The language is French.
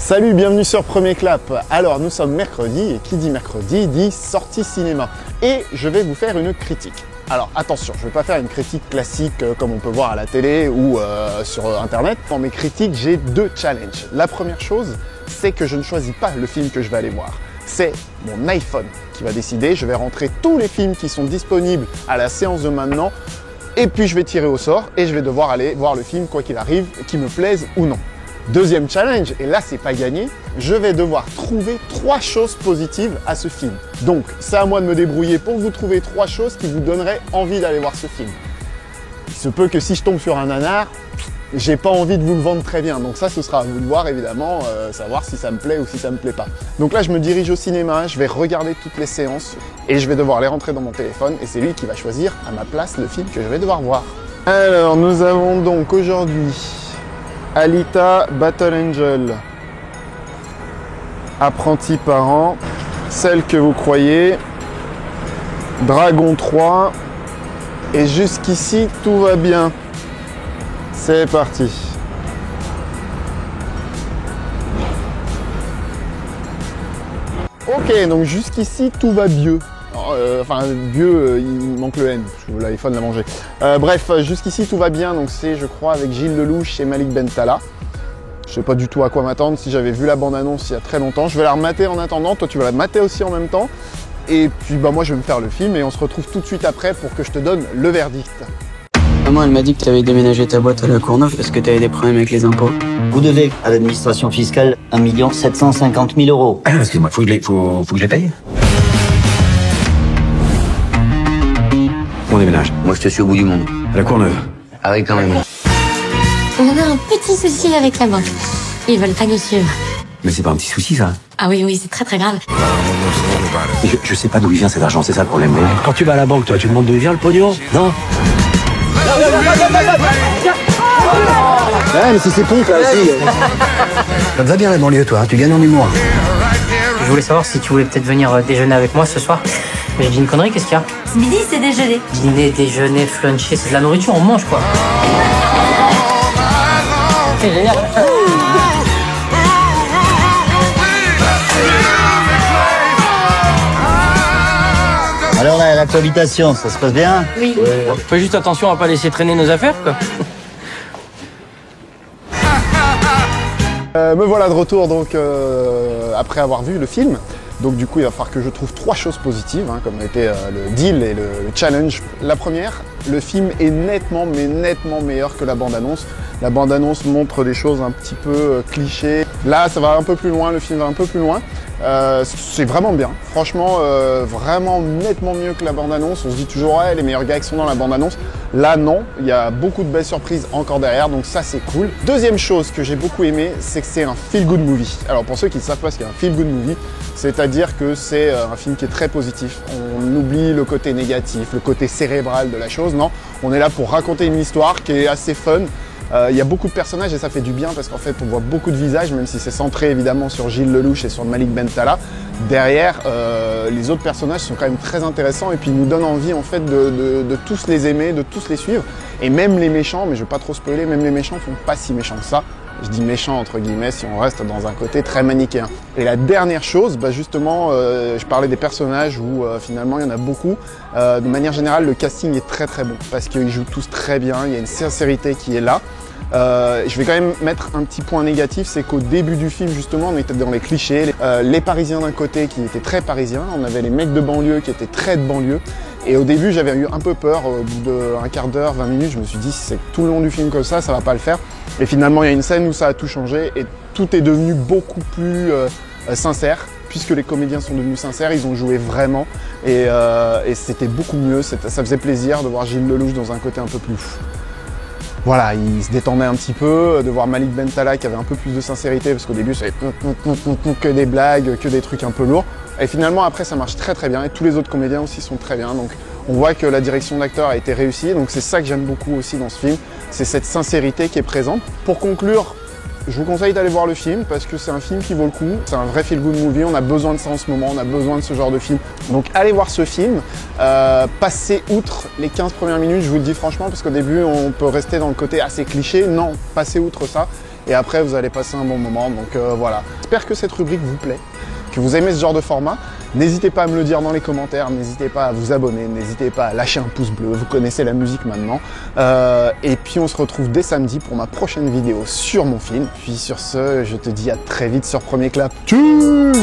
Salut, bienvenue sur Premier Clap. Alors nous sommes mercredi et qui dit mercredi dit sortie cinéma. Et je vais vous faire une critique. Alors attention, je ne vais pas faire une critique classique comme on peut voir à la télé ou sur internet. Dans mes critiques, j'ai deux challenges. La première chose, c'est que je ne choisis pas le film que je vais aller voir. C'est mon iPhone qui va décider. Je vais rentrer tous les films qui sont disponibles à la séance de maintenant. Et puis je vais tirer au sort et je vais devoir aller voir le film quoi qu'il arrive, qu'il me plaise ou non. Deuxième challenge, et là c'est pas gagné, je vais devoir trouver 3 choses positives à ce film. Donc c'est à moi de me débrouiller pour vous trouver 3 choses qui vous donneraient envie d'aller voir ce film. Il se peut que si je tombe sur un nanar, j'ai pas envie de vous le vendre très bien. Donc ça ce sera à vous de voir évidemment, savoir si ça me plaît ou si ça me plaît pas. Donc là je me dirige au cinéma, je vais regarder toutes les séances et je vais devoir les rentrer dans mon téléphone et c'est lui qui va choisir à ma place le film que je vais devoir voir. Alors nous avons donc aujourd'hui Alita Battle Angel, Apprenti Parent, Celle que vous croyez, Dragon 3, et jusqu'ici tout va bien. C'est parti. Ok, donc jusqu'ici tout va mieux. Enfin, vieux, il manque le N, parce que l'iPhone l'a mangé. Bref, jusqu'ici tout va bien, donc c'est, je crois, avec Gilles Lelouch et Malik Bentala. Je sais pas du tout à quoi m'attendre, si j'avais vu la bande-annonce il y a très longtemps. Je vais la remater en attendant, toi tu vas la mater aussi en même temps. Et puis bah moi je vais me faire le film et on se retrouve tout de suite après pour que je te donne le verdict. Maman, elle m'a dit que tu avais déménagé ta boîte à la Courneuve parce que tu avais des problèmes avec les impôts. Vous devez à l'administration fiscale 1 750 000 euros. Ah, excuse-moi, faut que je les paye. On déménage. Moi, je te suis au bout du monde. À la Courneuve. Ah oui, quand même. On a un petit souci avec la banque. Ils veulent pas nous suivre. Mais c'est pas un petit souci, ça. Ah oui, c'est très grave. Je sais pas d'où il vient cet argent, c'est ça le problème. Mais... Quand tu vas à la banque, toi, tu demandes d'où il vient le pognon? Non. Ouais, mais si c'est pompe, là aussi. Ça te va bien la banlieue, toi, hein, tu gagnes en humour. Je voulais savoir si tu voulais peut-être venir déjeuner avec moi ce soir. J'ai dit une connerie, qu'est-ce qu'il y a? Ce midi, c'est déjeuner. Dîner, déjeuner, fluncher, c'est de la nourriture, on mange quoi. C'est génial. Alors là, la cohabitation, ça se passe bien? Oui. Fais juste attention à pas laisser traîner nos affaires quoi. Me voilà de retour donc après avoir vu le film. Donc du coup il va falloir que je trouve 3 choses positives, hein, comme était le deal et le challenge. La première, le film est nettement meilleur que la bande-annonce. La bande-annonce montre des choses un petit peu clichés. Là ça va un peu plus loin, le film va un peu plus loin. C'est vraiment bien, franchement vraiment nettement mieux que la bande-annonce. On se dit toujours ouais, les meilleurs gags sont dans la bande-annonce. Là non, il y a beaucoup de belles surprises encore derrière, donc ça c'est cool. Deuxième chose que j'ai beaucoup aimé, c'est que c'est un feel-good movie. Alors pour ceux qui ne savent pas ce qu'est un feel-good movie, c'est-à-dire que c'est un film qui est très positif. On oublie le côté négatif, le côté cérébral de la chose, non. On est là pour raconter une histoire qui est assez fun. Il y a beaucoup de personnages et ça fait du bien parce qu'en fait on voit beaucoup de visages, même si c'est centré évidemment sur Gilles Lelouch et sur Malik Bentala. Derrière, les autres personnages sont quand même très intéressants et puis ils nous donnent envie en fait de tous les aimer, de tous les suivre. Et même les méchants, mais je vais pas trop spoiler, même les méchants sont pas si méchants que ça. Je dis méchant entre guillemets si on reste dans un côté très manichéen. Et la dernière chose, bah justement, je parlais des personnages où finalement il y en a beaucoup. De manière générale, le casting est très bon parce qu'ils jouent tous très bien, il y a une sincérité qui est là. Je vais quand même mettre un petit point négatif, c'est qu'au début du film justement on était dans les clichés, les Parisiens d'un côté qui étaient très parisiens, on avait les mecs de banlieue qui étaient très de banlieue, et au début j'avais eu un peu peur, au bout d'un quart d'heure, 20 minutes, je me suis dit si c'est tout le long du film comme ça va pas le faire, et finalement il y a une scène où ça a tout changé et tout est devenu beaucoup plus sincère, puisque les comédiens sont devenus sincères, ils ont joué vraiment, et c'était beaucoup mieux, ça faisait plaisir de voir Gilles Lelouch dans un côté un peu plus fou. Voilà, il se détendait un petit peu, de voir Malik Bentala qui avait un peu plus de sincérité, parce qu'au début c'était que des blagues, que des trucs un peu lourds. Et finalement après ça marche très bien, et tous les autres comédiens aussi sont très bien. Donc on voit que la direction d'acteur a été réussie, donc c'est ça que j'aime beaucoup aussi dans ce film, c'est cette sincérité qui est présente. Pour conclure, je vous conseille d'aller voir le film parce que c'est un film qui vaut le coup. C'est un vrai feel-good movie, on a besoin de ça en ce moment, on a besoin de ce genre de film. Donc allez voir ce film, passez outre les 15 premières minutes, je vous le dis franchement, parce qu'au début on peut rester dans le côté assez cliché. Non, passez outre ça et après vous allez passer un bon moment. Donc voilà, j'espère que cette rubrique vous plaît, que vous aimez ce genre de format. N'hésitez pas à me le dire dans les commentaires, n'hésitez pas à vous abonner, n'hésitez pas à lâcher un pouce bleu, vous connaissez la musique maintenant. Et puis on se retrouve dès samedi pour ma prochaine vidéo sur mon film. Puis sur ce, je te dis à très vite sur Premier Clap. Tchuss!